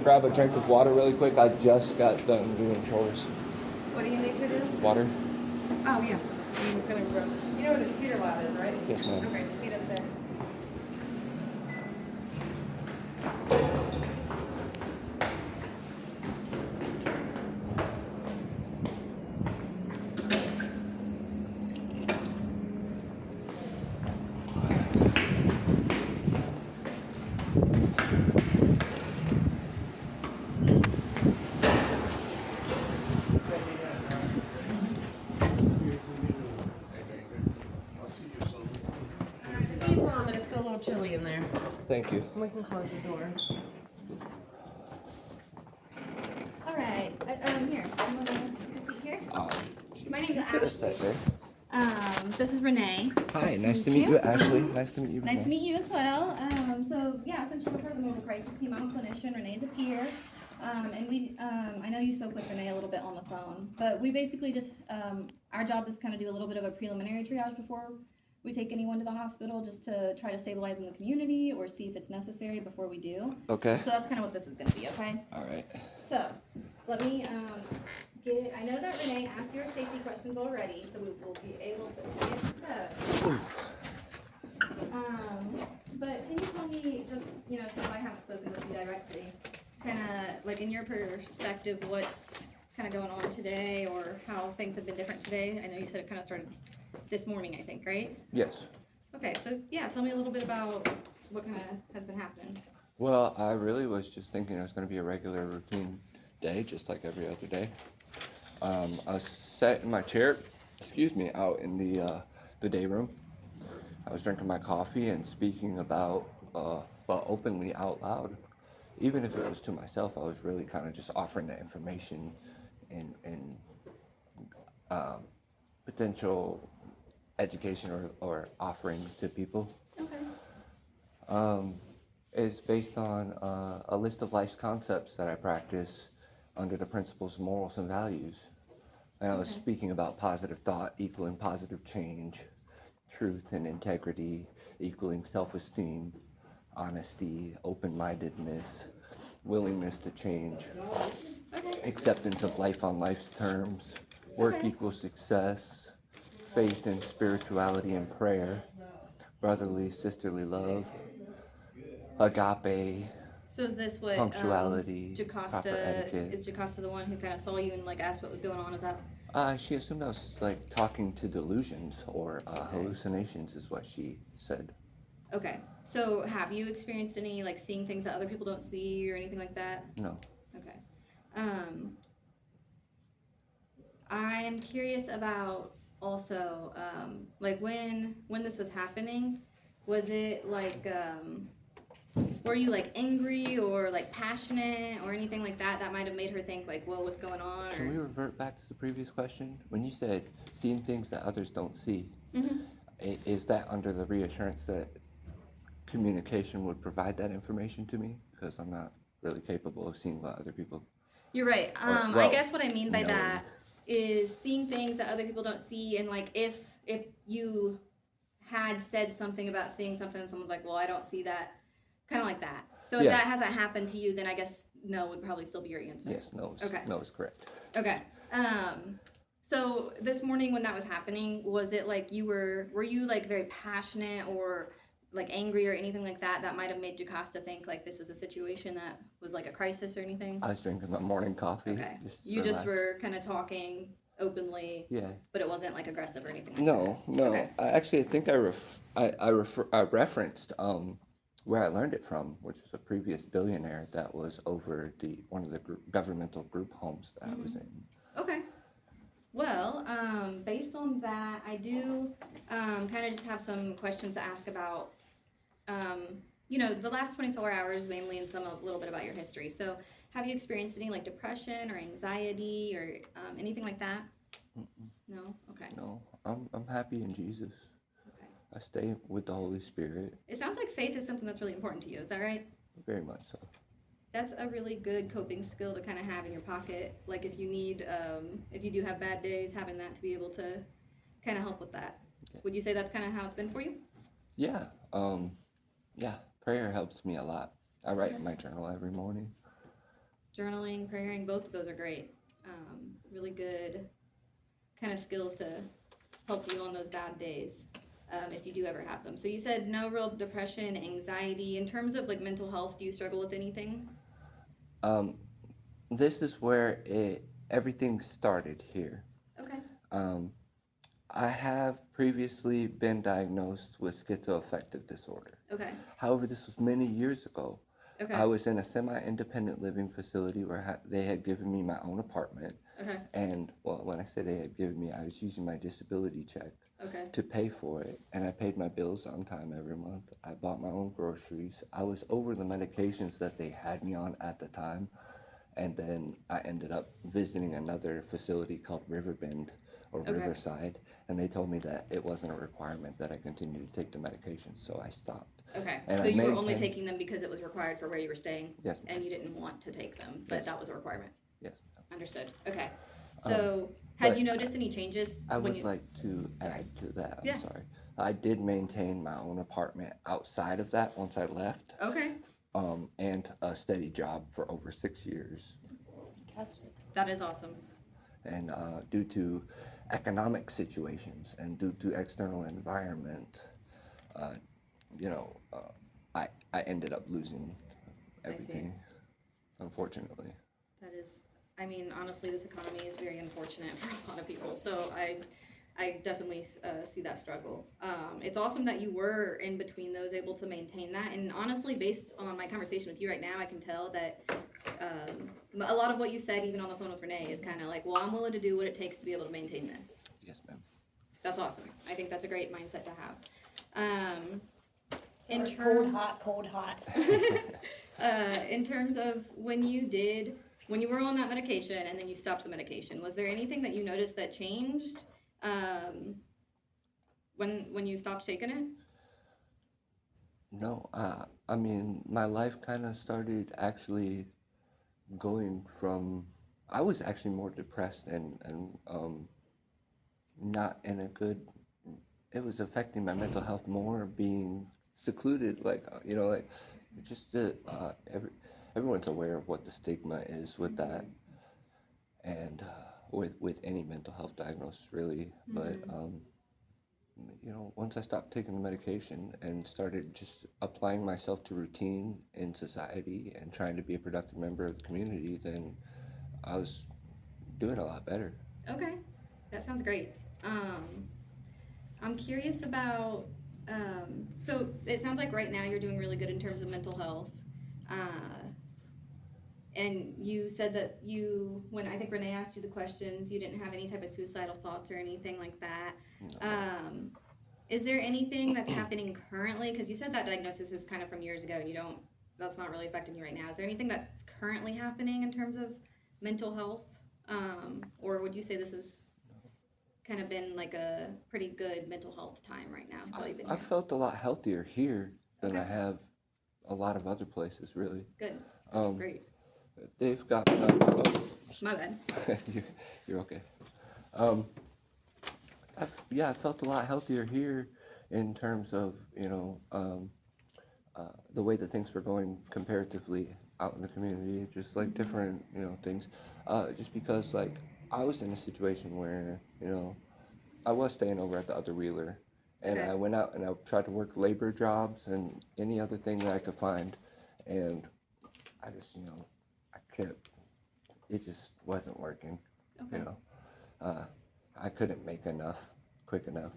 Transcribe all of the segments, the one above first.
grab a drink of water really quick. I just got done doing chores. What do you need to do? Water? Oh, yeah. I'm just gonna grab. You know where the computer lab is, right? Yes, ma'am. Okay, just meet us there. The heat's on, but it's still a little chilly in there. Thank you. We can close the door. All right. Here. You want a seat here? My name's Could have sat Ashley. there. This is Renee. Hi, nice to meet you, Ashley. Nice to meet you, Nice to meet you as well. So yeah, since you're part of the mobile crisis team, I'm a clinician. Renee's a peer. And I know you spoke with Renee a little bit on the phone, but we basically just, our job is kind of do a little bit of a preliminary triage before we take anyone to the hospital, just to try to stabilize in the community or see if it's necessary before we do. Okay. So that's kind of what this is going to be, okay? All right. So, let me I know that Renee asked your safety questions already, so we will be able to skip those. But can you tell me, just, since I haven't spoken with you directly, kind of, like, in your perspective, what's kind of going on today, or how things have been different today? I know you said it kind of started this morning, I think, right? Yes. Okay, so, yeah, tell me a little bit about what kind of has been happening. Well, I really was just thinking it was going to be a regular routine day, just like every other day. I was sat in my chair, out in the day room. I was drinking my coffee and speaking about, openly out loud. Even if it was to myself, I was really kind of just offering that information and potential education or offering to people. Okay. Is based on a list of life's concepts that I practice under the principles of morals and values. And I was Okay. speaking about positive thought equaling positive change, truth and integrity equaling self-esteem, honesty, open-mindedness, willingness to change, Okay. acceptance of life on life's terms, work Okay. equals success, faith and spirituality and prayer, brotherly, sisterly love, agape, So is this what punctuality, proper Jocasta etiquette. is Jocasta the one who kind of saw you and like asked what was going on? Is that She assumed I was like talking to delusions or hallucinations, is what she said. okay? So have you experienced any like seeing things that other people don't see or anything like that? No. Okay. I'm curious about also like when this was happening, was it like were you like angry or like passionate or anything like that that might have made her think like, whoa, what's going on? Can we Or revert back to the previous question? When you said seeing things that others don't see, Mhm. is that under the reassurance that communication would provide that information to me? Because I'm not really capable of seeing what other people. You're right. I well, guess what I mean by no. that is seeing things that other people don't see, and like if you had said something about seeing something and someone's like, well, I don't see that, kind of like that. So if Yeah. that hasn't happened to you, then I guess no would probably still be your answer. Yes, no, Okay. no is correct. Okay. So this morning when that was happening, was it like were you like very passionate or like angry or anything like that that might have made Jocasta think like this was a situation that was like a crisis or anything? I was drinking my morning coffee. Okay. Just You just relaxed. were kind of talking openly, Yeah. but it wasn't like aggressive or anything like No, that. no. Okay. I think I referenced where I learned it from, which was a previous billionaire that was over one of the governmental group homes that I was in. Okay. Well, based on that, I do kind of just have some questions to ask about, the last 24 hours mainly and a little bit about your history. So have you experienced any like depression or anxiety or anything like that? Mm-mm. No? Okay. No, I'm happy in Jesus. Okay. I stay with the Holy Spirit, It sounds like faith is something that's really important to you. Is that right? very much so. That's a really good coping skill to kind of have in your pocket. Like if you need, if you do have bad days, having that to be able to kind of help with that. Okay. Would you say that's kind of how it's been for you? Yeah, yeah. Prayer helps me a lot. I write in my journal every morning. journaling, praying, both of those are great. Really good kind of skills to help you on those bad days, if you do ever have them. So you said no real depression, anxiety. In terms of like mental health, do you struggle with anything? Um, this is where everything started here. Okay. Um, I have previously been diagnosed with schizoaffective disorder. Okay. However, this was many years ago. Okay. I was in a semi-independent living facility where they had given me my own apartment. Okay. And, well, when I say they had given me, I was using my disability check Okay. to pay for it. And I paid my bills on time every month. I bought my own groceries. I was over the medications that they had me on at the time. And then I ended up visiting another facility called Riverbend or Okay. Riverside. And they told me that it wasn't a requirement that I continue to take the medications. So I stopped. Okay. And So I you were only maintained- taking them because it was required for where you were staying? Yes, ma'am. And you didn't want to take them, but Yes. that was a requirement? Yes, ma'am. Understood. Okay. So had but you noticed any changes I when would you? like to add to that. Yeah. I'm sorry. I did maintain my own apartment outside of that once I left, Okay. and a steady job for over 6 years. Fantastic. That is awesome. And due to economic situations and due to external environment, I ended up losing I see. everything, unfortunately. That is, I mean, honestly, this economy is very unfortunate for a lot of people. So I definitely see that struggle. It's awesome that you were in between those, able to maintain that. And honestly, based on my conversation with you right now, I can tell that a lot of what you said, even on the phone with Renee, is kind of like, well, I'm willing to do what it takes to be able to maintain this. Yes, ma'am. That's awesome. I think that's a great mindset to have. In Sorry, terms, cold, hot. in terms of when you were on that medication and then you stopped the medication, was there anything that you noticed that changed when you stopped taking it? No, I mean, my life kind of started actually going from, I was actually more depressed and not in a good, it was affecting my mental health more, being secluded, like, just everyone's aware of what the stigma is with that, and with any mental health diagnosis, really. But once I stopped taking the medication and started just applying myself to routine in society and trying to be a productive member of the community, then I was doing a lot better. Okay, that sounds great. I'm curious about, so it sounds like right now you're doing really good in terms of mental health. And you said that when I think Renee asked you the questions, you didn't have any type of suicidal thoughts or anything like that. No. Is there anything that's happening currently? Because you said that diagnosis is kind of from years ago and that's not really affecting you right now. Is there anything that's currently happening in terms of mental health? Or would you say this has kind of been like a pretty good mental health time right now while you've been I here? felt a lot healthier here than I Okay. have a lot of other places, really. Good. That's Um, great. They've got My bad. you're okay. I felt a lot healthier here in terms of the way that things were going comparatively out in the community, just like different things. Just because like I was in a situation where I was staying over at the other Wheeler, and Okay. I went out and I tried to work labor jobs and any other thing that I could find, and I just it just wasn't working. Okay. I couldn't make enough quick enough,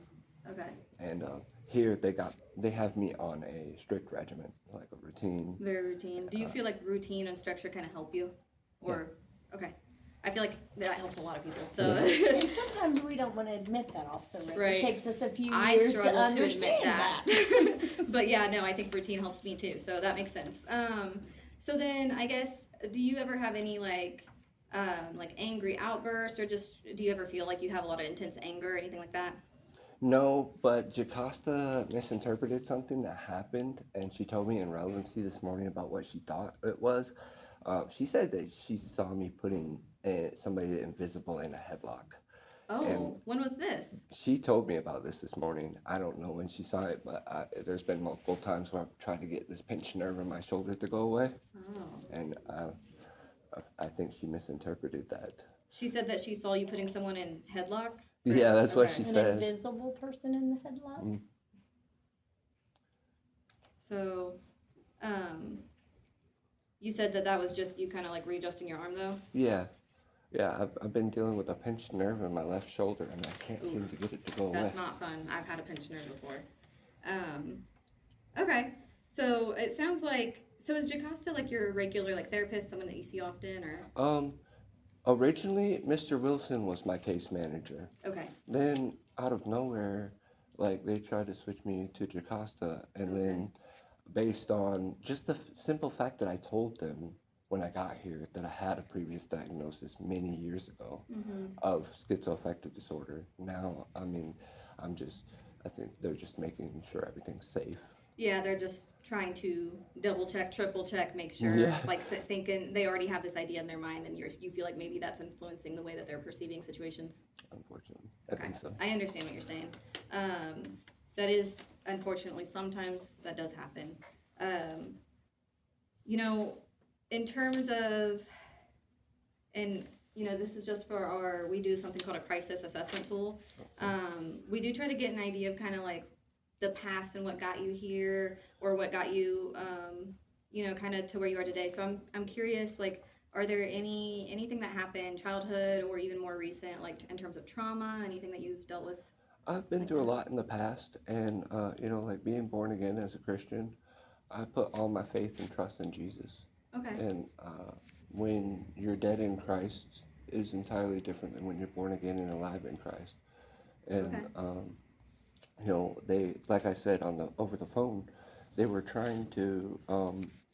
Okay. and here they have me on a strict regimen, like a routine. Very routine. Do you feel like routine and structure kind of help you? Or, okay. I feel like that helps a lot of people. So And sometimes we don't want to admit that off the rip. Right. It takes us a few I years to struggle to admit understand that. that. But yeah, no, I think routine helps me too. So that makes sense. So then I guess, do you ever have any like angry outbursts, or just do you ever feel like you have a lot of intense anger or anything like that? No, but Jocasta misinterpreted something that happened, and she told me in relevancy this morning about what she thought it was. She said that she saw me putting somebody invisible in a headlock. Oh, And- when was this? She told me about this morning. I don't know when she saw it, but there's been multiple times where I've tried to get this pinched nerve in my shoulder to go away, Oh, and I think she misinterpreted that. She said that she saw you putting someone in headlock? Yeah, that's what Okay. she An said. invisible person in the headlock? Mm. So, you said that that was just you kind of like readjusting your arm though? Yeah, I've been dealing with a pinched nerve in my left shoulder, and I can't seem to get it to go away. That's not fun. I've had a pinched nerve before. Okay. So it sounds like, so is Jocasta like your regular like therapist, someone that you see often or? Originally, Mr. Wilson was my case manager. Okay. Then, out of nowhere, like, they tried to switch me to Jocasta, and Okay. then, based on just the simple fact that I told them when I got here that I had a previous diagnosis many years ago Mm-hmm. of schizoaffective disorder. Now, I mean, I think they're just making sure everything's safe. Yeah, they're just trying to double check, triple check, make sure, Yeah. like thinking they already have this idea in their mind, and you feel like maybe that's influencing the way that they're perceiving situations. Unfortunately, I Okay. think so. I understand what you're saying. That is unfortunately sometimes that does happen. You know, in terms of, and you know, this is just for we do something called a crisis assessment tool. We do try to get an idea of kind of like the past and what got you here or what got you, you know, kind of to where you are today. So I'm curious, like, are there anything that happened, childhood or even more recent, like in terms of trauma, anything that you've dealt with? I've been Like through a that. lot in the past, and you know, like being born again as a Christian, I put all my faith and trust in Jesus. Okay. And when you're dead in Christ is entirely different than when you're born again and alive in Christ. And Okay. you know, they, like I said over the phone, they were trying to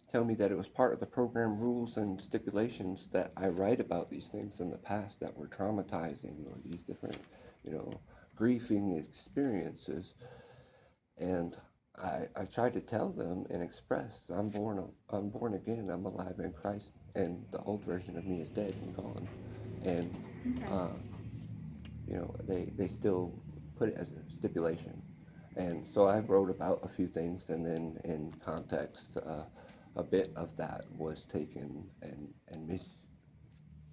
tell me that it was part of the program rules and stipulations that I write about these things in the past that were traumatizing, or these different, you know, grieving experiences. And I tried to tell them and express, I'm born again, I'm alive in Christ, and the old version of me is dead and gone. And Okay. you know, they still put it as a stipulation. And so I wrote about a few things, and then in context, a bit of that was taken and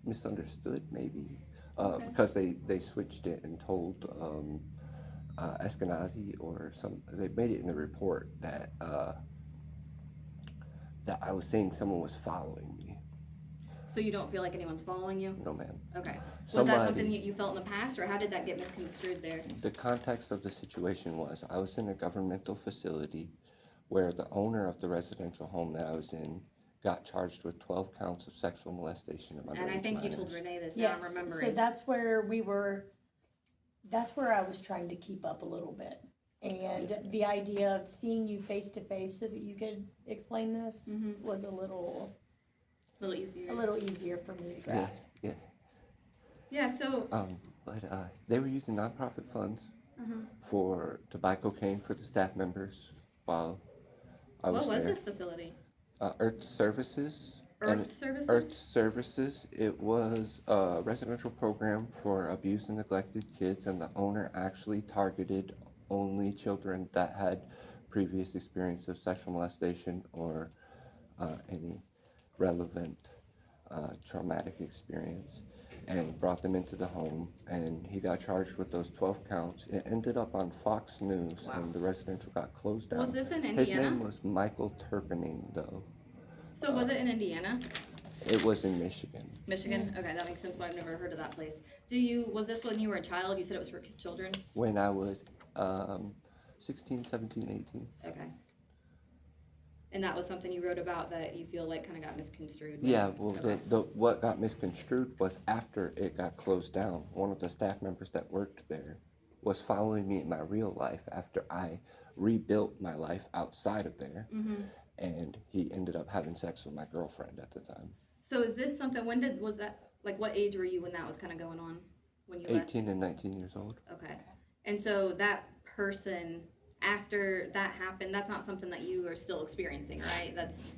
misunderstood, maybe, Okay. because they switched it and told Eskenazi they made it in the report that that I was saying someone was following me. So you don't feel like anyone's following you? No, ma'am. Okay. Was that something that you felt in the past, or how did that get misconstrued there? The context of the situation was I was in a governmental facility where the owner of the residential home that I was in got charged with 12 counts of sexual molestation of And I underage think you told minors. Renee this. Now I'm Yes, remembering. so that's where I was trying to keep up a little bit. And the idea of seeing you face to face so that you could explain this Mhm. was a little easier. for me to Yeah, grasp. yeah. Yeah. So. But they were using nonprofit funds Uh-huh. to buy cocaine for the staff members while I was What was there. this facility? Earth Services. and Earth Services. Earth Services. It was a residential program for abused and neglected kids, and the owner actually targeted only children that had previous experience of sexual molestation or any relevant traumatic experience, and brought them into the home. And he got charged with those 12 counts. It ended up on Fox News, Wow. and the residential got closed down. Was this in His Indiana? name was Michael Turpening, though. So was it in Indiana? It was in Michigan. Michigan? Okay, that makes sense, but I've never heard of that place. Was this when you were a child? You said it was for children? When I was 16, 17, 18. Okay. And that was something you wrote about that you feel like kind of got misconstrued? Yeah, well, Okay. what got misconstrued was after it got closed down, one of the staff members that worked there was following me in my real life after I rebuilt my life outside of there, Mm-hmm. and he ended up having sex with my girlfriend at the time. So is this something, was that, like what age were you when that was kind of going on? When you left? 18 and 19 years old. Okay. And so that person, after that happened, that's not something that you are still experiencing, right? That's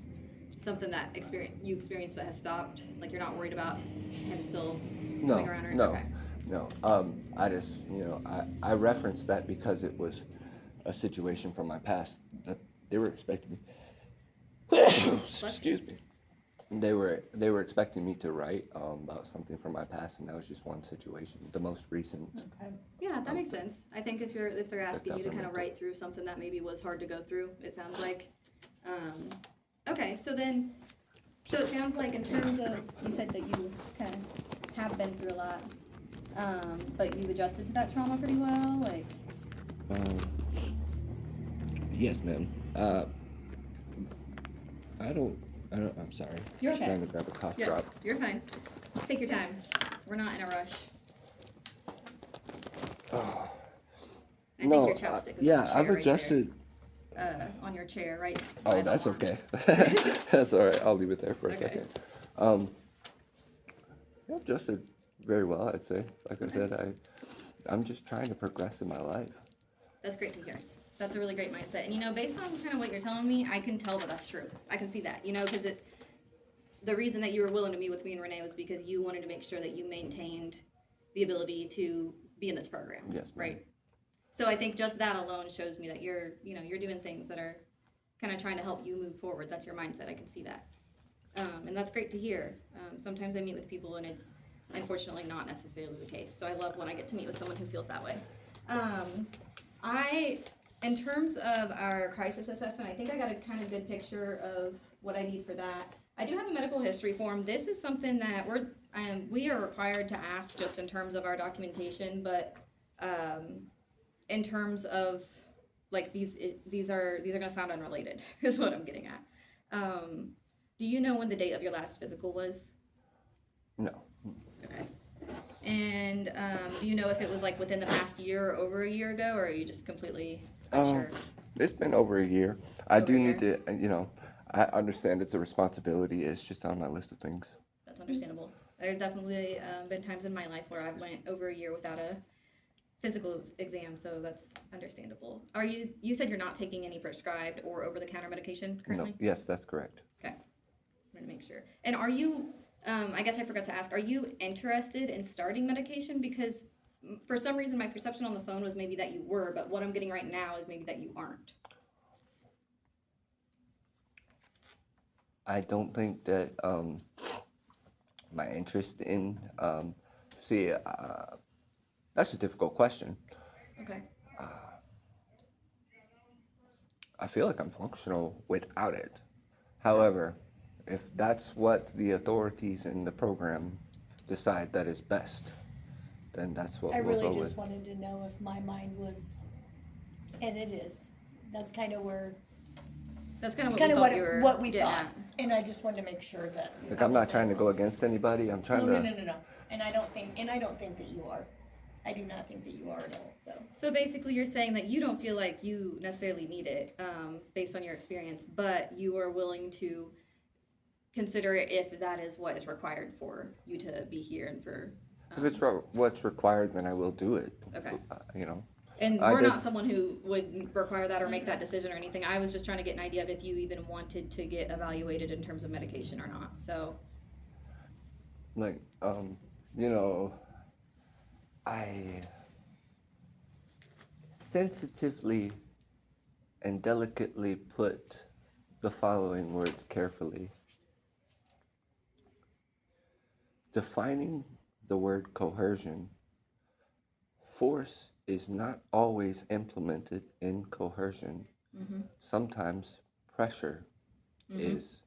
something that you experienced but has stopped? Like you're not worried about him still No, coming around? Or, no, okay. no. I just, you know, I referenced that because it was a situation from my past that they were expecting me. Excuse me. They were expecting me to write about something from my past, and that was just one situation, the most recent. Okay. Yeah, that makes sense. I think if they're asking you to kind of definitely. write through something that maybe was hard to go through, it sounds like. Okay, so it sounds like in terms of, you said that you kind of have been through a lot, but you've adjusted to that trauma pretty well, like, Um, yes, ma'am. I'm sorry. You're Just okay. trying to grab a cough yeah, drop. you're fine. Take your time. We're not in a rush. Oh, I think your chopstick is yeah, on the chair I've right there. adjusted. On your chair, right? Oh, by the that's lamp. okay. That's all right. I'll leave it there for a Okay. second. Yeah, I've adjusted very well, I'd say. Like I said, I'm just trying to progress in my life. That's great to hear. That's a really great mindset. And based on kind of what you're telling me, I can tell that that's true. I can see that, because the reason that you were willing to meet with me and Renee was because you wanted to make sure that you maintained the ability to be in this program. Yes, ma'am. Right. So I think just that alone shows me that you're doing things that are kind of trying to help you move forward. That's your mindset. I can see that. And that's great to hear. Sometimes I meet with people and it's unfortunately not necessarily the case. So I love when I get to meet with someone who feels that way. In terms of our crisis assessment, I think I got a kind of good picture of what I need for that. I do have a medical history form. This is something that we are required to ask just in terms of our documentation, but in terms of like these are going to sound unrelated is what I'm getting at. Do you know when the date of your last physical was? No. Okay. And do you know if it was like within the past year or over a year ago, or are you just completely unsure? It's been over a year. I Over do a need to, I understand it's a responsibility. It's just on my list of things. That's understandable. There's definitely been times in my life where I went over a year without a physical exam, so that's understandable. You said you're not taking any prescribed or over-the-counter medication currently? No. Yes, that's correct. Okay. I'm gonna make sure. And are you, I guess I forgot to ask, are you interested in starting medication? Because for some reason my perception on the phone was maybe that you were, but what I'm getting right now is maybe that you aren't. I don't think that my interest in, that's a difficult question. Okay. I feel like I'm functional without it. However, if that's what the authorities in the program decide that is best, then that's what I we'll really go just with. wanted to know if my mind was, and it is, that's kind of where, That's kind it's of kind of what we thought you were what we getting thought. at. And I just wanted to make sure that. Like, I I'm not was trying to like, go against anybody. I'm trying No, to. no, no, no, no. And I don't think that you are. I do not think that you are at all, so. So basically you're saying that you don't feel like you necessarily need it, based on your experience, but you are willing to consider it if that is what is required for you to be here and for, If it's what's required, then I will do it. Okay. And we're did- not someone who would require that or make that decision or anything. I was just trying to get an idea of if you even wanted to get evaluated in terms of medication or not, so. like, I sensitively and delicately put the following words carefully. Defining the word coercion, force is not always implemented in coercion. Mm-hmm. Sometimes pressure is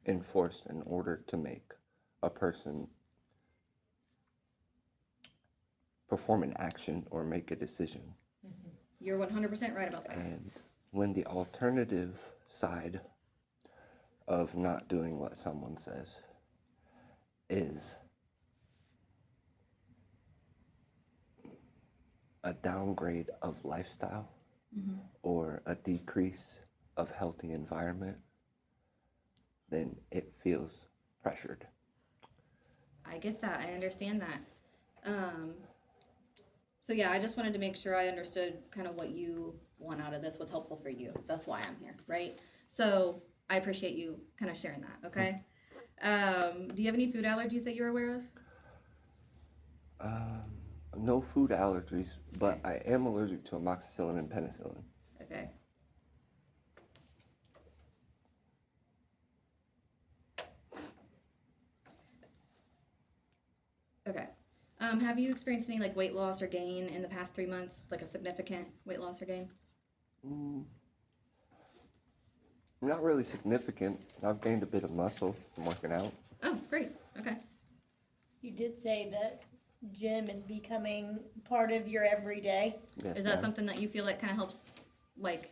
enforced in order to make a person perform an action or make a decision. You're 100% right about that. And when the alternative side of not doing what someone says is a downgrade of lifestyle or a decrease of healthy environment, then it feels pressured. I get that. I understand that. So yeah, I just wanted to make sure I understood kind of what you want out of this, what's helpful for you. That's why I'm here, right? So I appreciate you kind of sharing that, okay? Do you have any food allergies that you're aware of? No food allergies, but I am allergic to amoxicillin and penicillin. Okay. Have you experienced any like weight loss or gain in the past 3 months, like a significant weight loss or gain? Mm, not really significant. I've gained a bit of muscle from working out. Oh, great. Okay. You did say that gym is becoming part of your everyday. Yes, Is that ma'am. something that you feel like kind of helps, like,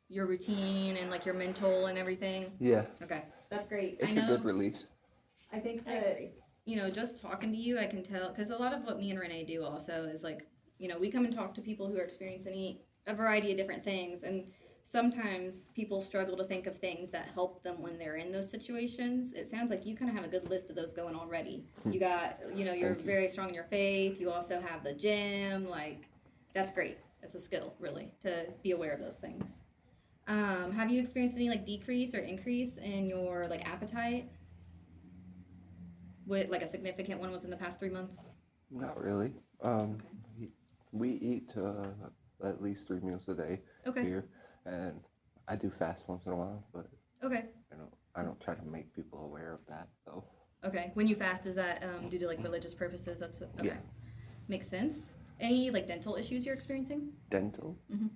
your routine and like your mental and everything? Yeah, Okay, that's great. it's I a know. good release. I think I that, agree. you know, just talking to you, I can tell, because a lot of what me and Renee do also is like, you know, we come and talk to people who are experiencing a variety of different things, and sometimes people struggle to think of things that help them when they're in those situations. It sounds like you kind of have a good list of those going already. You got, you know, you're Thank you. very strong in your faith. You also have the gym. Like, that's great. It's a skill, really, to be aware of those things. Have you experienced any like decrease or increase in your like appetite? With like a significant one within the past 3 months? Not really. We eat at least 3 meals a day Okay. here, and I do fast once in a while, but Okay. I don't try to make people aware of that though. Okay. When you fast, is that due to like religious purposes? That's okay. Yeah. Makes sense. Any like dental issues you're experiencing? Dental? Mhm.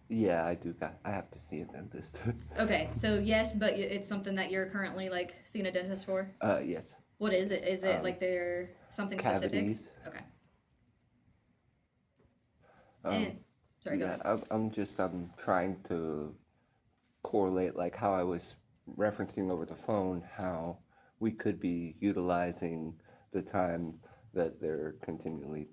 Yeah, I do. I have to see a dentist. Okay. So yes, but it's something that you're currently like seeing a dentist for. Yes. What is it? Is it Um, like they're something specific? Cavities. Okay. Um, And sorry, go yeah, ahead. I'm trying to correlate like how I was referencing over the phone, how we could be utilizing the time that they're continually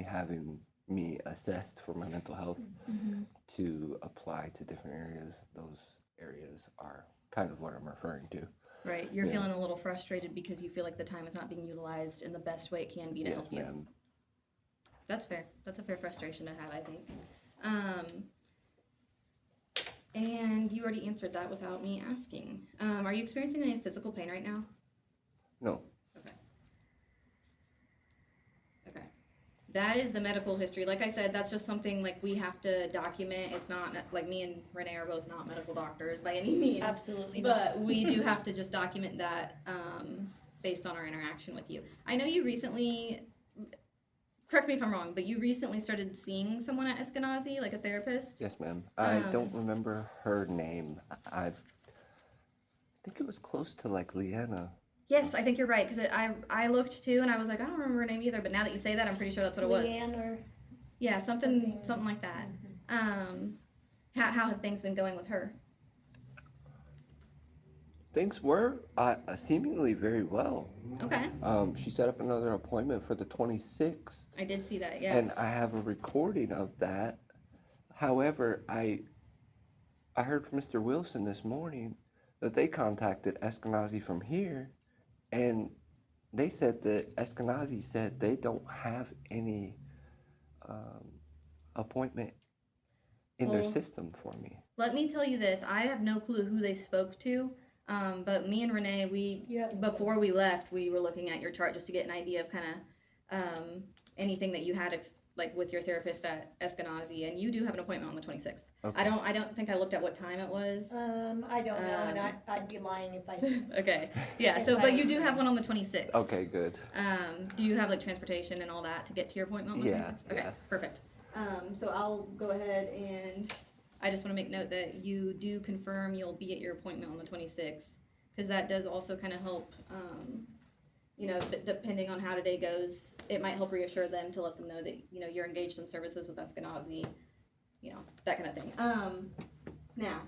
having me assessed for my mental health Mhm. to apply to different areas. Those areas are kind of what I'm referring to. Right. You're Yeah. feeling a little frustrated because you feel like the time is not being utilized in the best way it can be to Yes, help you. ma'am. That's fair. That's a fair frustration to have, I think. And you already answered that without me asking. Are you experiencing any physical pain right now? No. Okay. Okay. That is the medical history. Like I said, that's just something like we have to document. It's not like me and Renee are both not medical doctors by any means. Absolutely not. But we do have to just document that based on our interaction with you. I know you recently, correct me if I'm wrong, but you recently started seeing someone at Eskenazi, like a therapist? Yes, ma'am. I don't Um, remember her name. I think it was close to like Leanna. Yes, I think you're right, because I looked too, and I was like, I don't remember her name either, but now that you say that, I'm pretty sure that's what it was. Leanne or Yeah, something like that. Mhm. How have things been going with her? Things were seemingly very well. Okay, She set up another appointment for the 26th, I did see that, yeah. and I have a recording of that. However, I heard from Mr. Wilson this morning that they contacted Eskenazi from here, and they said that Eskenazi said they don't have any um, appointment in their Well, system for me. Let me tell you this, I have no clue who they spoke to, but me and Renee, Yeah. before we left, we were looking at your chart just to get an idea of kind of anything that you had like with your therapist at Eskenazi, and you do have an appointment on the 26th. Okay. I don't think I looked at what time it was. I don't know, and I'd be lying if I said. Okay, yeah, If so, I but you was do have right. one on the 26th. Okay, good. Do you have like transportation and all that to get to your appointment on the Yeah, 26th? Okay, yeah. perfect. So I'll go ahead and I just want to make note that you do confirm you'll be at your appointment on the 26th, because that does also kind of help, you know, depending on how today goes, it might help reassure them to let them know that, you know, you're engaged in services with Eskenazi, you know, that kind of thing. Now,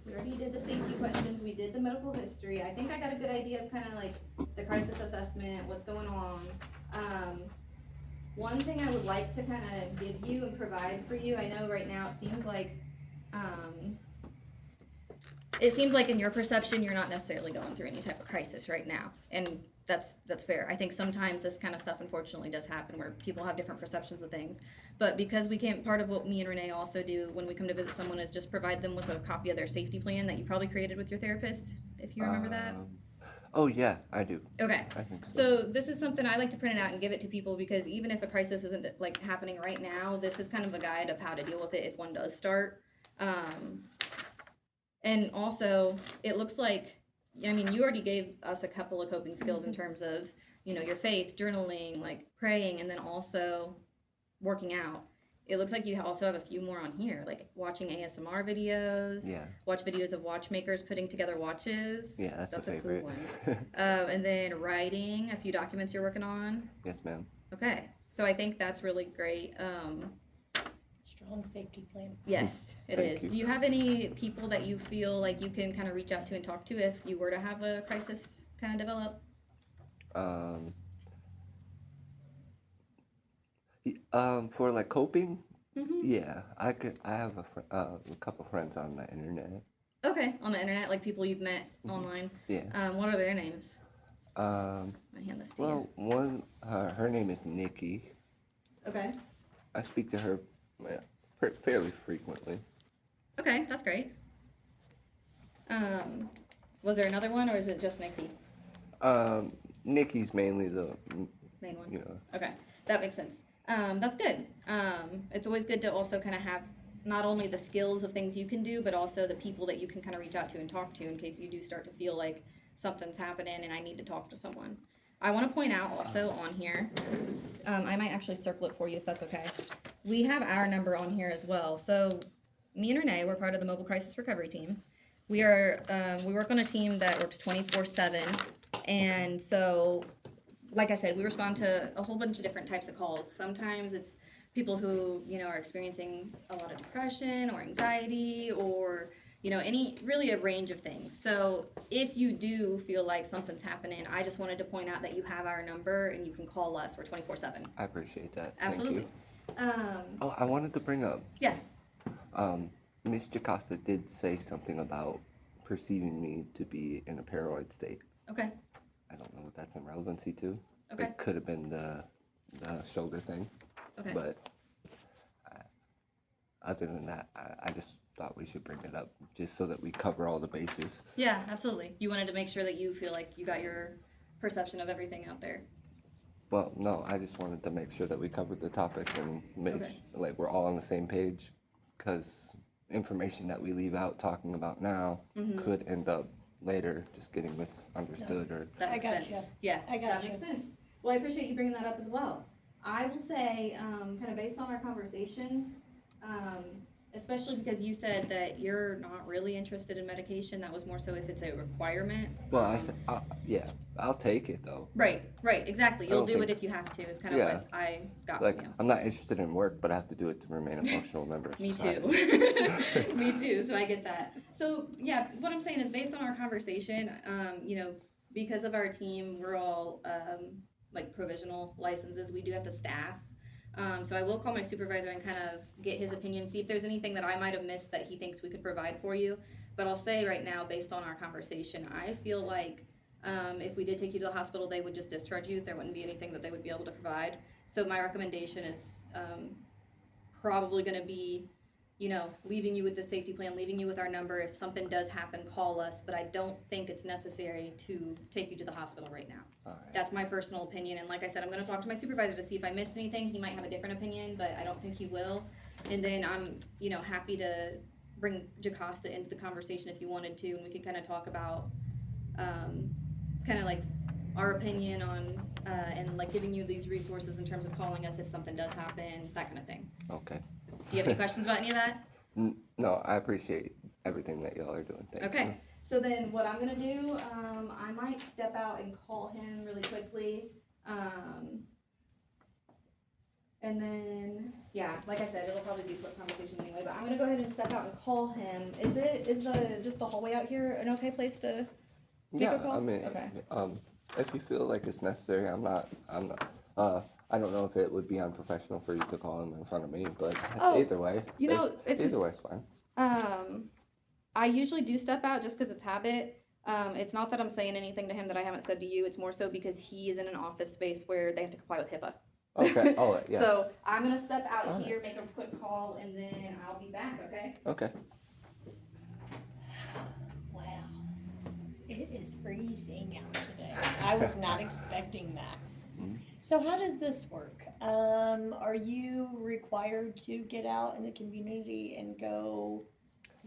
we already did the safety questions, we did the medical history. I think I got a good idea of kind of like the crisis assessment, what's going on. One thing I would like to kind of give you and provide for you, I know right now it seems like in your perception, you're not necessarily going through any type of crisis right now. And that's fair. I think sometimes this kind of stuff unfortunately does happen where people have different perceptions of things. But because we can't, part of what me and Renee also do when we come to visit someone is just provide them with a copy of their safety plan that you probably created with your therapist, if you remember that. Oh yeah, I do. Okay. I think so. So this is something I like to print it out and give it to people, because even if a crisis isn't like happening right now, this is kind of a guide of how to deal with it if one does start. And also, it looks like I mean, you already gave us a couple of coping skills in terms of, your faith, journaling, like praying, and then also working out. It looks like you also have a few more on here, like watching ASMR videos, Yeah. watch videos of watchmakers putting together watches. Yeah, that's a cool favorite. one. And then writing a few documents you're working on. Yes, ma'am. Okay, so I think that's really great. Strong safety plan. Yes, it Thank is. you. Do you have any people that you feel like you can kind of reach out to and talk to if you were to have a crisis kind of develop? For like coping, Mm-hmm. yeah, I could. I have a couple friends on the internet. Okay, on the internet, like people you've met online. Yeah. What are their names? Um. I hand this to Well, one. Her name is Nikki. you. Okay. I speak to her fairly frequently. Okay, that's great. Was there another one, or is it just Nikki, Nikki's mainly the, main one? you know. Okay, that makes sense. That's good. It's always good to also kind of have not only the skills of things you can do, but also the people that you can kind of reach out to and talk to in case you do start to feel like something's happening and I need to talk to someone. I want to point out also on here, I might actually circle it for you if that's okay. We have our number on here as well. So me and Renee, we're part of the Mobile Crisis Recovery Team. We work on a team that works 24/7, and so like I said, we respond to a whole bunch of different types of calls. Sometimes it's people who, are experiencing a lot of depression or anxiety or, really a range of things. So if you do feel like something's happening, I just wanted to point out that you have our number and you can call us. We're 24/7. I appreciate that. Absolutely. Thank you. Oh, I wanted to bring up. Yeah. Miss Jocasta did say something about perceiving me to be in a paranoid state. Okay. I don't know what that's in relevancy to. Okay. It could have been the shoulder thing. Okay. But other than that, I just thought we should bring it up just so that we cover all the bases. Yeah, absolutely. You wanted to make sure that you feel like you got your perception of everything out there. Well, no, I just wanted to make sure that we covered the topic and make Okay. like we're all on the same page, because information that we leave out talking about now Mm-hmm. could end up later just getting misunderstood or. That I makes gotcha. sense. Yeah, I that gotcha. makes sense. Well, I appreciate you bringing that up as well. I will say, kind of based on our conversation, especially because you said that you're not really interested in medication. That was more so if it's a requirement. Well, I said, yeah, I'll take it though. Right, exactly. I You'll don't do it think- if you have to. Is kind of Yeah. what I got Like, from you. I'm not interested in work, but I have to do it to remain a functional member of Me society. too. Me too. So I get that. So yeah, what I'm saying is based on our conversation, because of our team, we're all like provisional licenses. We do have to staff. So I will call my supervisor and kind of get his opinion, see if there's anything that I might have missed that he thinks we could provide for you. But I'll say right now, based on our conversation, I feel like if we did take you to the hospital, they would just discharge you. There wouldn't be anything that they would be able to provide. So my recommendation is probably going to be, leaving you with the safety plan, leaving you with our number. If something does happen, call us. But I don't think it's necessary to take you to the hospital right now. All right. That's my personal opinion. And like I said, I'm going to talk to my supervisor to see if I missed anything. He might have a different opinion, but I don't think he will. And then I'm, happy to bring Jocasta into the conversation if you wanted to, and we could kind of talk about kind of like our opinion on and like giving you these resources in terms of calling us if something does happen, that kind of thing. Okay. Do you have any questions about any of that? No, I appreciate everything that y'all are doing. Thank you. Okay. So then what I'm gonna do, I might step out and call him really quickly. And then, yeah, like I said, it'll probably be a quick conversation anyway, but I'm gonna go ahead and step out and call him. Just the hallway out here an okay place to make Yeah, a call? I mean, Okay. if you feel like it's necessary, I don't know if it would be unprofessional for you to call him in front of me, but Oh, either way, either way's fine. I usually do step out just because it's habit. It's not that I'm saying anything to him that I haven't said to you. It's more so because he is in an office space where they have to comply with HIPAA. Okay. Oh, yeah. So I'm gonna step out Alright. here, make a quick call, and then I'll be back. Okay. Okay. Wow. It is freezing out today. I was not expecting that. Mhm. So how does this work? Are you required to get out in the community and go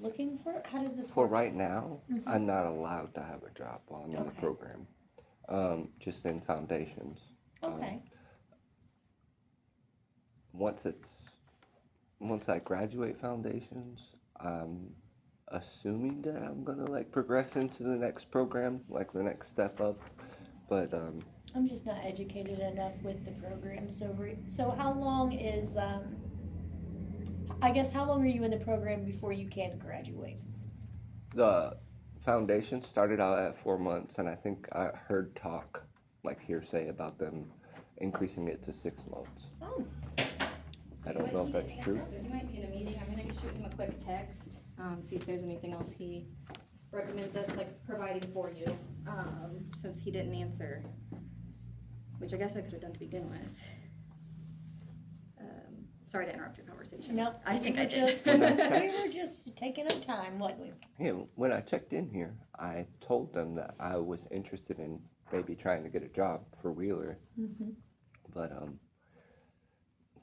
looking for, how does this For work? right now, Mhm. I'm not allowed to have a job while I'm in the Okay. program. Just in foundations. Okay, Once it's once I graduate foundations, I'm assuming that I'm gonna like progress into the next program, like the next step up. But I'm just not educated enough with the program, so, so how long is, I guess, how long are you in the program before you can graduate? the foundation started out at 4 months, and I think I heard talk, like hearsay, about them increasing it to 6 months. Oh, I don't know if that's true. So he might be in a meeting, I'm gonna shoot him a quick text, see if there's anything else he recommends us like providing for you, since he didn't answer. Which I guess I could have done to begin with. Sorry to interrupt your conversation. nope. I think we I were did. just, we were just taking up time, wasn't we? Yeah, when I checked in here, I told them that I was interested in maybe trying to get a job for Wheeler, Mm-hmm. but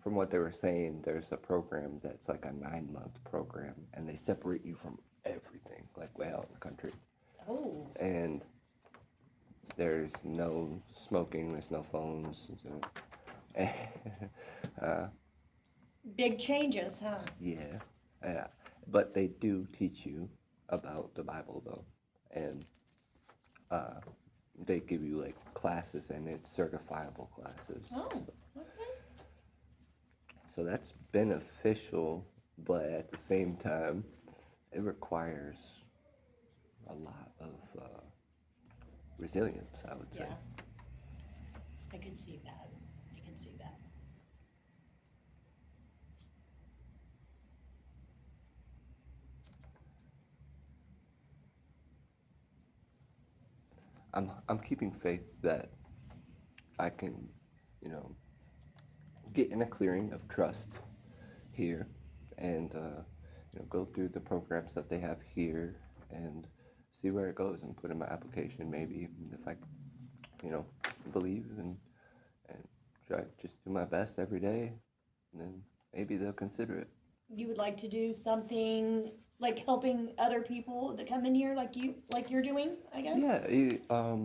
from what they were saying, there's a program that's like a 9 month program, and they separate you from everything, like way out in the country. Oh, And there's no smoking, there's no phones. big changes, huh? Yeah, yeah. But they do teach you about the Bible though, and they give you like classes, and it's certifiable classes. Oh, okay. So that's beneficial, but at the same time, it requires a lot of resilience, I would say. Yeah. I can see that. I can see that. I'm keeping faith that I can, you know, get in a clearing of trust here, and go through the programs that they have here, and see where it goes, and put in my application. Maybe if I, believe, and try just do my best every day, and then maybe they'll consider it. You would like to do something like helping other people that come in here like you're doing, I guess? Yeah,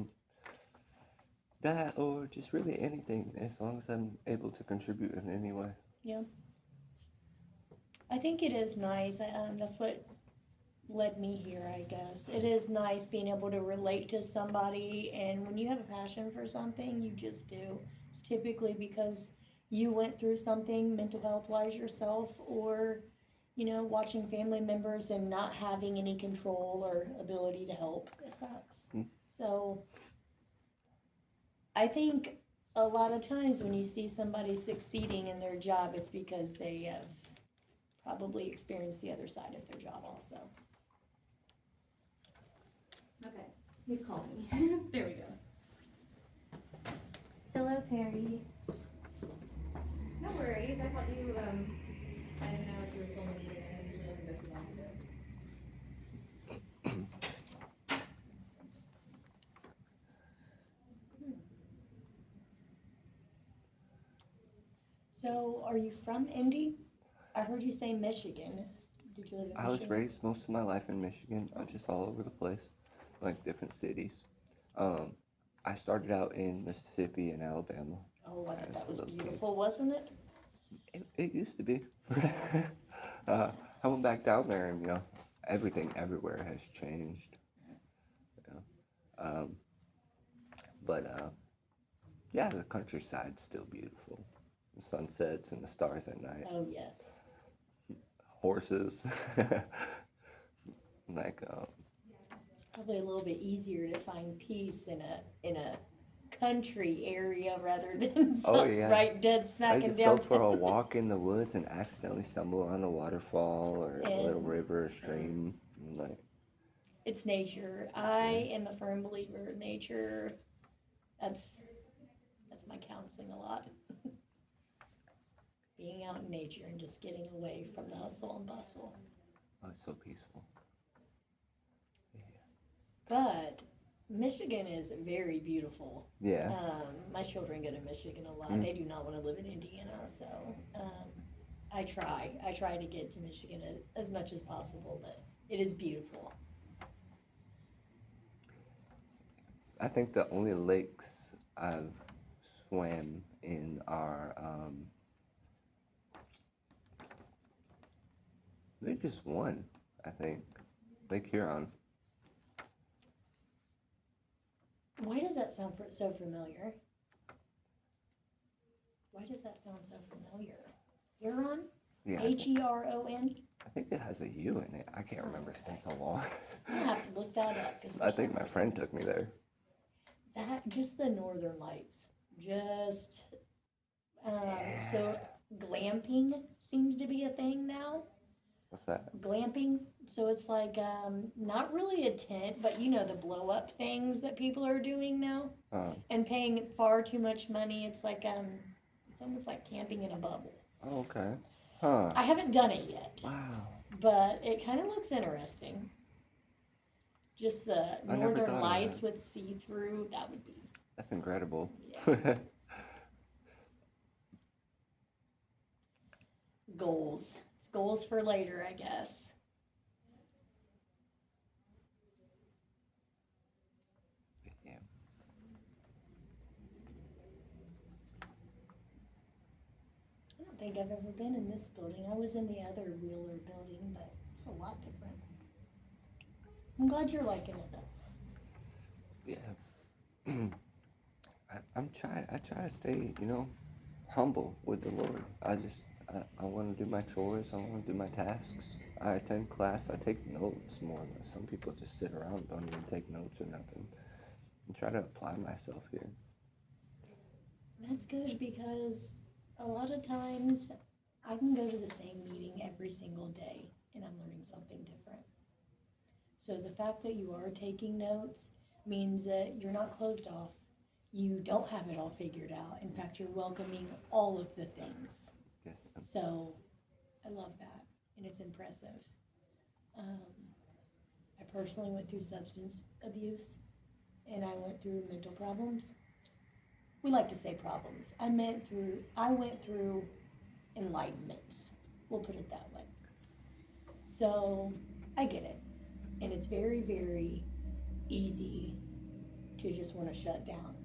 that, or just really anything, as long as I'm able to contribute in any way. Yeah. I think it is nice. That's what led me here, I guess. It is nice being able to relate to somebody, and when you have a passion for something, you just do. It's typically because you went through something mental health wise yourself, or watching family members and not having any control or ability to help. It sucks. So I think a lot of times when you see somebody succeeding in their job, it's because they have probably experienced the other side of their job also. Okay, he's calling me. There we go. Hello, Terry. No worries. I thought you, I didn't know if you were still in the meeting. I usually doesn't go too long. So, are you from Indy? I heard you say Michigan. Did you live in I was Michigan? raised most of my life in Michigan, just all over the place, like different cities. I started out in Mississippi and Alabama. Oh, I bet that was a little kid. beautiful, wasn't it? It used to be. I went back down there, and everything everywhere has changed. But yeah, the countryside's still beautiful. The sunsets and the stars at night. Oh, yes. Horses. like It's probably a little bit easier to find peace in a country area rather than Oh, yeah. right dead I smack and just go for a downtown. walk in the woods and accidentally stumble on a waterfall or a little And- river or stream. And like, It's nature. I am a firm believer in nature. That's my counseling a lot. Being out in nature and just getting away from the hustle and bustle. oh, it's so peaceful. But Michigan is very beautiful. Yeah. My children go to Michigan a lot. Mm. They do not want to live in Indiana, so I try to get to Michigan as much as possible, but It is beautiful. I think the only lakes I've swam in are maybe just one. I think Lake Huron. Why does that sound so familiar? Why does that sound so familiar? Huron? Yeah, Heron? I think it has a U in it. I can't remember. It's been so long. I have to look that up. 'Cause for I think some my friend took me there. That just the Northern Lights, just so glamping seems to be a thing now. What's that? Glamping, so it's like not really a tent, but you know the blow up things that people are doing now and paying far too much money. It's like it's almost like camping in a bubble. Oh, okay. Huh. I haven't done it yet, Wow. but it kind of looks interesting. Just the I never Northern thought of Lights that. with see-through, that would be. That's incredible. Goals. It's goals for later, I guess. Yeah. I don't think I've ever been in this building. I was in the other Wheeler building, but it's a lot different. I'm glad you're liking it though. Yeah. I try to stay, humble with the Lord. I want to do my chores. I want to do my tasks. I attend class. I take notes more than some people just sit around, don't even take notes or nothing. And try to apply myself here. That's good because a lot of times I can go to the same meeting every single day and I'm learning something different. So the fact that you are taking notes means that you're not closed off. You don't have it all figured out. In fact, you're welcoming all of the things. Yes, ma'am. So I love that, and it's impressive. I personally went through substance abuse, and I went through mental problems. We like to say problems. I went through enlightenments. We'll put it that way. So I get it, and it's very, very easy to just want to shut down.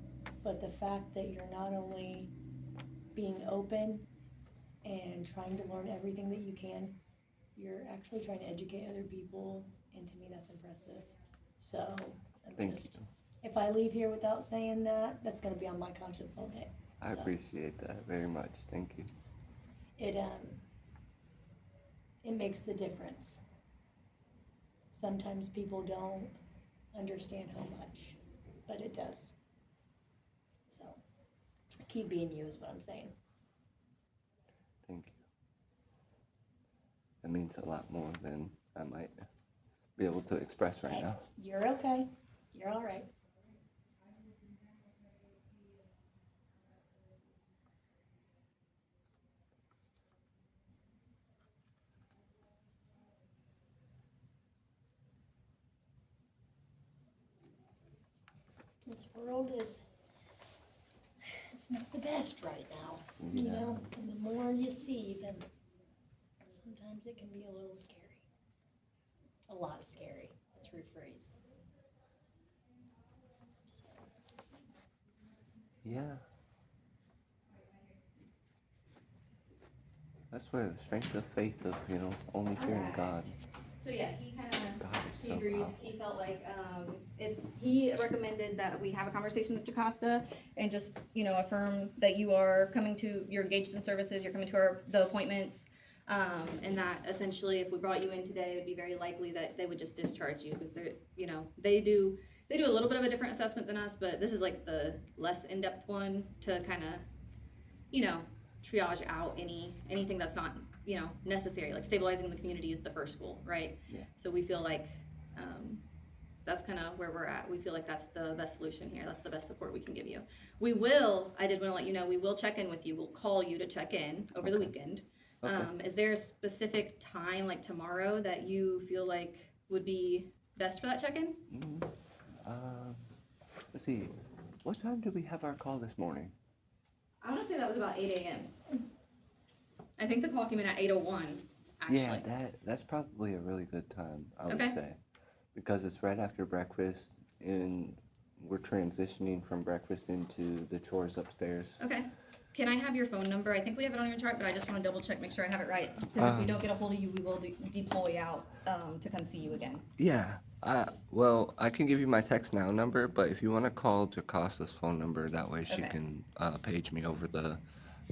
But the fact that you're not only being open and trying to learn everything that you can, you're actually trying to educate other people, and to me that's impressive. So Thank you. if I leave here without saying that, that's going to be on my conscience all day. I appreciate that very much. Thank you. It makes the difference. Sometimes people don't understand how much, but it does. So keep being you is what I'm saying. Thank you. That means a lot more than I might be able to express right Hey, now. you're okay. You're all right. This world it's not the best right now, you Yeah. know, and the more you see, then sometimes it can be a little scary. A lot scary. Let's rephrase. Yeah. That's where the strength of faith of, only fearing God. So yeah, he kind of, God is he so agreed, powerful. he felt like, if, he recommended that we have a conversation with Jocasta and just, affirm that you're engaged in services, you're coming to the appointments, and that essentially if we brought you in today, it would be very likely that they would just discharge you, because they're, they do a little bit of a different assessment than us, but this is like the less in-depth one to kind of, triage out anything that's not, necessary. Like stabilizing the community is the first goal, right? Yeah. So we feel like that's kind of where we're at. We feel like that's the best solution here. That's the best support we can give you. I did want to let you know, we will check in with you. We'll call you to check in over the weekend. Okay. Is there a specific time, like tomorrow, that you feel like would be best for that check-in? Let's see. What time did we have our call this morning? I want to say that was about 8 a.m. I think the call came in at 8:01 actually? Yeah, that's probably a really good time, I would Okay. say. Because it's right after breakfast and we're transitioning from breakfast into the chores upstairs. Okay. Can I have your phone number? I think we have it on your chart, but I just want to double check, make sure I have it right. Because if we don't get a hold of you, we will deploy out to come see you again. Yeah. Well, I can give you my text now number, but if you want to call Jacosta's phone number, that way she Okay. can page me over the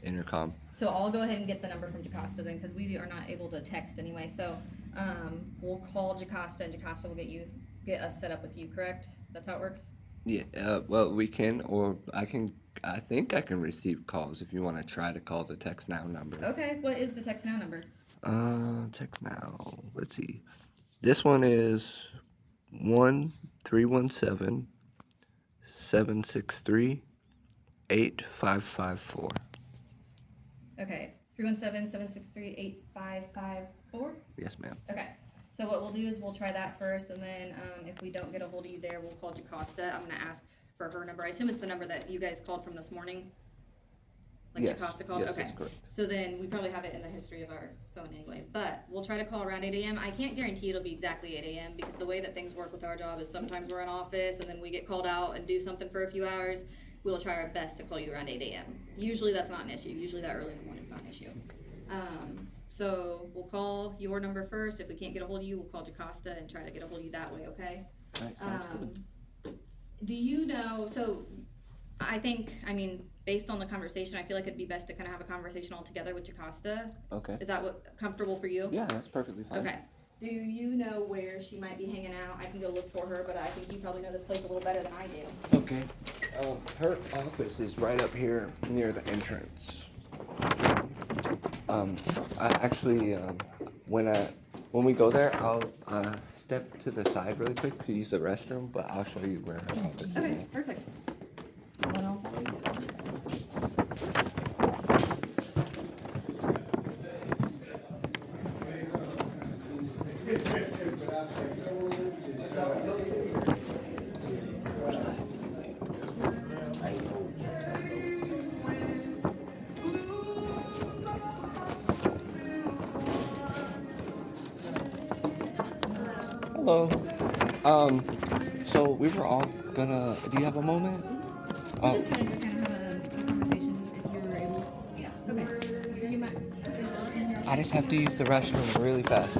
intercom. So I'll go ahead and get the number from Jocasta then, because we are not able to text anyway. So we'll call Jocasta, and Jocasta will get us set up with you. Correct? That's how it works. Yeah. Well, we can, or I can. I think I can receive calls if you want to try to call the text now number. Okay. What is the text now number? Text now. Let's see. This one is 1-317-763-8554. Okay. 317-763-8554. Yes, ma'am. Okay. So what we'll do is we'll try that first, and then if we don't get a hold of you there, we'll call Jocasta. I'm gonna ask for her number. I assume it's the number that you guys called from this morning. Like Yes. Jocasta called. Yes, Okay. that's correct. So then we probably have it in the history of our phone anyway. But we'll try to call around 8 a.m. I can't guarantee it'll be exactly 8 a.m. because the way that things work with our job is sometimes we're in office and then we get called out and do something for a few hours. We'll try our best to call you around 8 a.m. Usually that's not an issue. Usually that early in the morning is not an issue. So we'll call your number first. If we can't get a hold of you, we'll call Jocasta and try to get a hold of you that way, okay? All right, sounds good. Do you know, so I mean, based on the conversation, I feel like it'd be best to kind of have a conversation all together with Jocasta. Okay. Is that comfortable for you? Yeah, that's perfectly fine. Okay. Do you know where she might be hanging out? I can go look for her, but I think you probably know this place a little better than I do. Okay. Her office is right up here near the entrance. I actually, when we go there, I'll step to the side really quick to use the restroom, but I'll show you where her office is. Okay, perfect. Hello. So we were all gonna. Do you have a moment? I just wanted to kind of have a conversation if you were able. Yeah. Okay. You might. I just have to use the restroom really fast.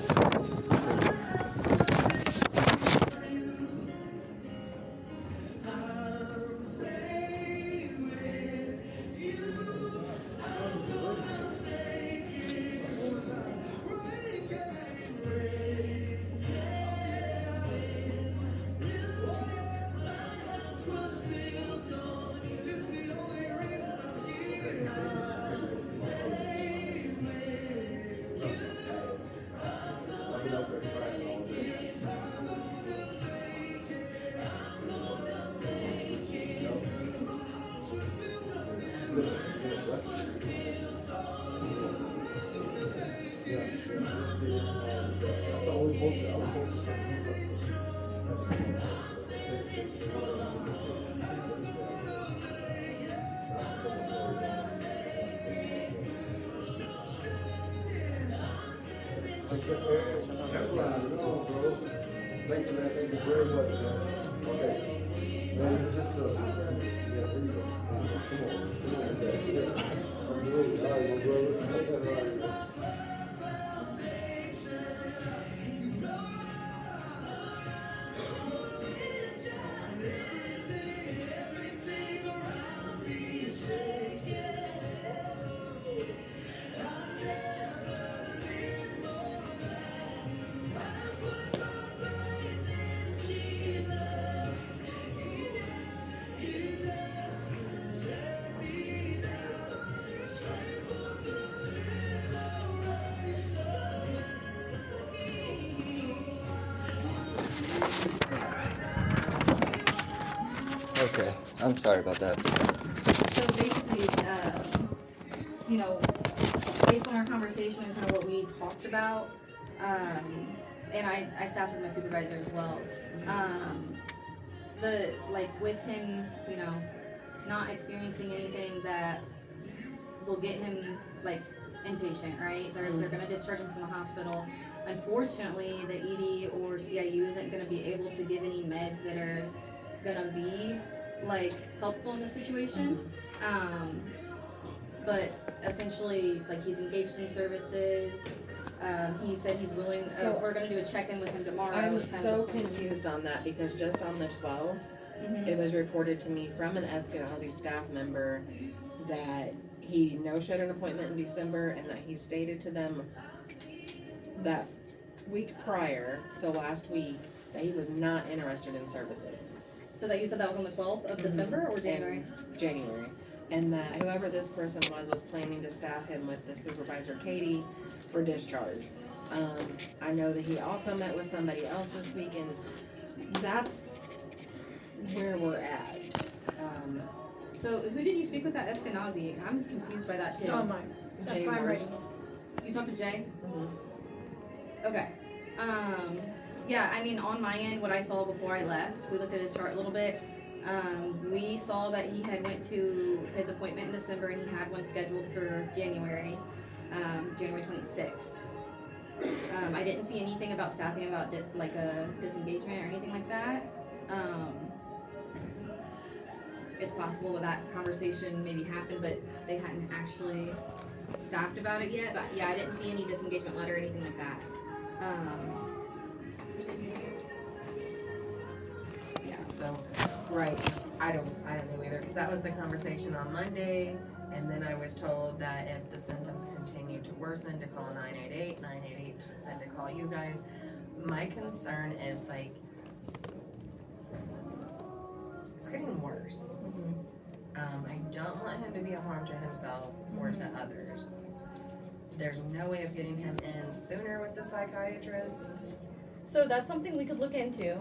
Okay, I'm sorry about that. So basically, you know, based on our conversation and kind of what we talked about, and I staffed with my supervisor as well. With him, you know, not experiencing anything that will get him inpatient, right? They're gonna discharge him from the hospital. Unfortunately, the ED or CIU isn't gonna be able to give any meds that are gonna be like helpful in the situation. But essentially, like, he's engaged in services. He said he's willing. So- We're gonna do a check-in with him tomorrow. I'm It's kind so of- confused on that because just on the 12th, Mhm. it was reported to me from an Eskenazi staff member that he no-showed an appointment in December and that he stated to them that week prior, so last week, that he was not interested in services. So that you said that was on the 12th of Mhm. December or January? January. And that whoever this person was planning to staff him with the supervisor Katie for discharge. I know that he also met with somebody else this week, and that's where we're at. So who did you speak with at Eskenazi? I'm confused by that too. It's on mine. That's Jay why I'm Morse. reading it. You talked to Jay? Mhm. Okay. Yeah, I mean, on my end, what I saw before I left, we looked at his chart a little bit. We saw that he had went to his appointment in December and he had one scheduled for January, January 26th. I didn't see anything about staffing about like a disengagement or anything like that. It's possible that that conversation maybe happened, but they hadn't actually staffed about it yet. But yeah, I didn't see any disengagement letter or anything like that. Yeah, so, right, I don't know either, because that was the conversation on Monday, and then I was told that if the symptoms continue to worsen, to call 988, 988 said to call you guys. My concern is like, it's getting worse. I don't want him to be a harm to himself or to others. There's no way of getting him in sooner with the psychiatrist. So that's something we could look into.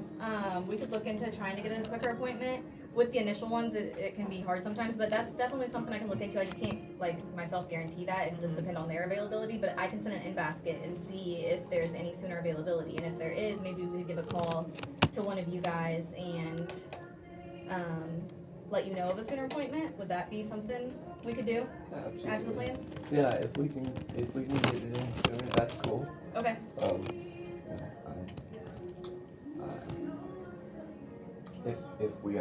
We could look into trying to get a quicker appointment. With the initial ones, it can be hard sometimes, but that's definitely something I can look into. I just can't, like, myself guarantee that. It just depends on their availability, but I can send an in-basket and see if there's any sooner availability. And if there is, maybe we could give a call to one of you guys and, let you know of a sooner appointment. Would that be something we could do? Add to the Absolutely. plan? Yeah, if we can get it in sooner, that's cool. Okay. Yeah, if we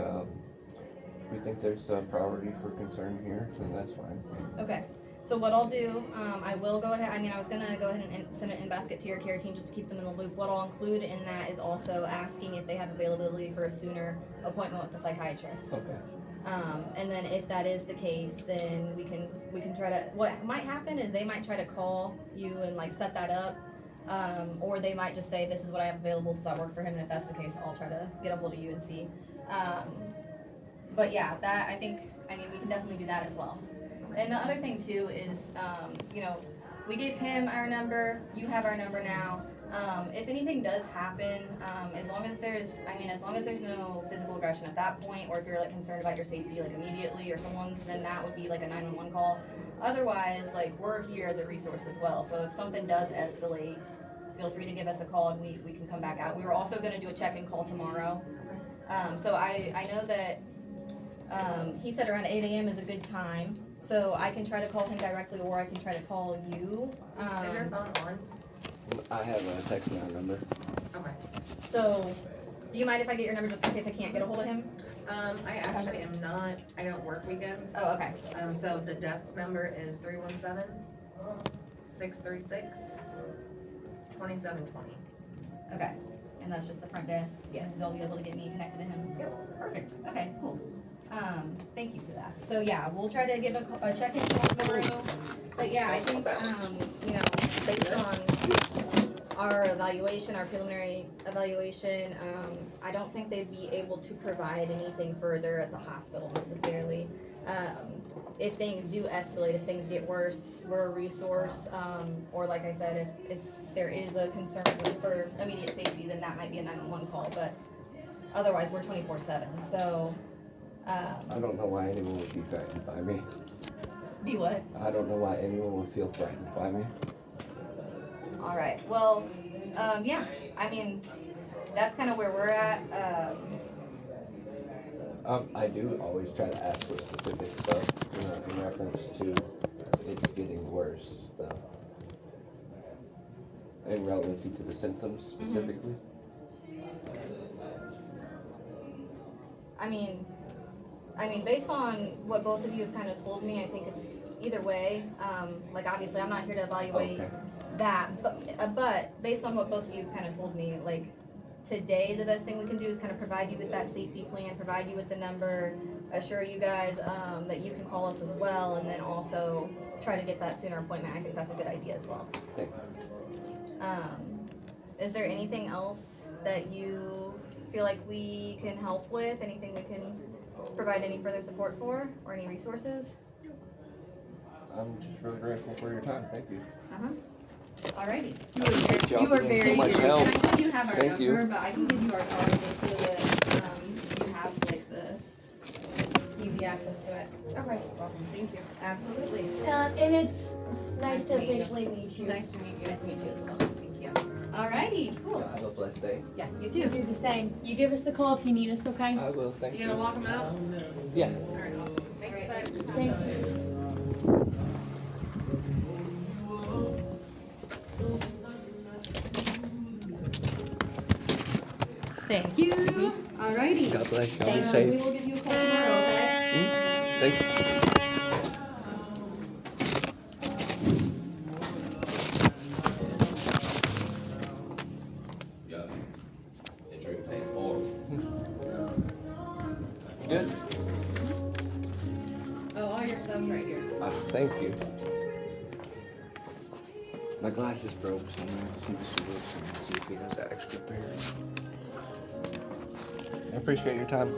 think there's a priority for concern here, then that's fine. Okay, so what I'll do, I will go ahead, I mean, I was gonna go ahead and send it in basket to your care team just to keep them in the loop. What I'll include in that is also asking if they have availability for a sooner appointment with the psychiatrist. Okay. And then if that is the case, then we can try to, what might happen is they might try to call you and like set that up. Or they might just say, this is what I have available, does that work for him? And if that's the case, I'll try to get a hold of you and see. But yeah, that, I mean, we can definitely do that as well. And the other thing too is, we gave him our number, you have our number now. If anything does happen, as long as there's no physical aggression at that point, or if you're like concerned about your safety like immediately or someone's, then that would be like a 911 call. Otherwise, like, we're here as a resource as well. So if something does escalate, feel free to give us a call and we can come back out. We were also gonna do a check-in call tomorrow. So I know that, he said around 8 a.m. is a good time. So I can try to call him directly or I can try to call you. Is your phone on? I have a text now number. Okay. So, do you mind if I get your number just in case I can't get a hold of him? I actually am not, I don't work weekends. Oh, okay. So the desk number is 317-636-2720. Okay. And that's just the front desk? Yes. They'll be able to get me connected to him? Yep. Perfect. Okay, cool. Thank you for that. So yeah, we'll try to give a check-in call tomorrow. But yeah, I think, based on our evaluation, our preliminary evaluation, I don't think they'd be able to provide anything further at the hospital necessarily. If things do escalate, if things get worse, we're a resource, or like I said, if there is a concern for immediate safety, then that might be a 911 call, but otherwise, we're 24/7, so, I don't know why anyone would be threatened by me. be what? I don't know why anyone would feel threatened by me. All right, well, yeah, I mean, that's kind of where we're at. I do always try to ask for specific stuff, in reference to it's getting worse stuff. in relevancy to the symptoms specifically? I mean, based on what both of you have kind of told me, I think it's either way. Like obviously, I'm not here to evaluate Okay. that, but based on what both of you have kind of told me, like today, the best thing we can do is kind of provide you with that safety plan, provide you with the number, assure you guys that you can call us as well, and then also try to get that sooner appointment. I think that's a good idea as well. Thank you. Is there anything else that you feel like we can help with? Anything we can provide any further support for, or any resources? I'm just really grateful for your time. Thank you. Alrighty. Great job. You were Doing very so much good. help. And I know you have our Thank you. number, but I can give you our card just so that, you have like the Easy access to it. Okay, awesome, thank you. Absolutely. And it's nice to to meet you. officially meet you. Nice to meet you. Nice to meet you as well. Thank you. Alrighty, cool. Have a blessed day. Yeah, you You too. do the same. You give us the call if you need us, okay? I will. Thank You you. gonna walk them out? Yeah. Alright, awesome. Thanks, bye. Thank you. Thank you. Alrighty. God bless you. I'll be We safe. will give you a call tomorrow, okay? Thank you. Good. Oh, all your stuff's right here. Thank you. My glasses broke, so I'm gonna see Mr. Wilson and see if he has an extra pair. I appreciate your time.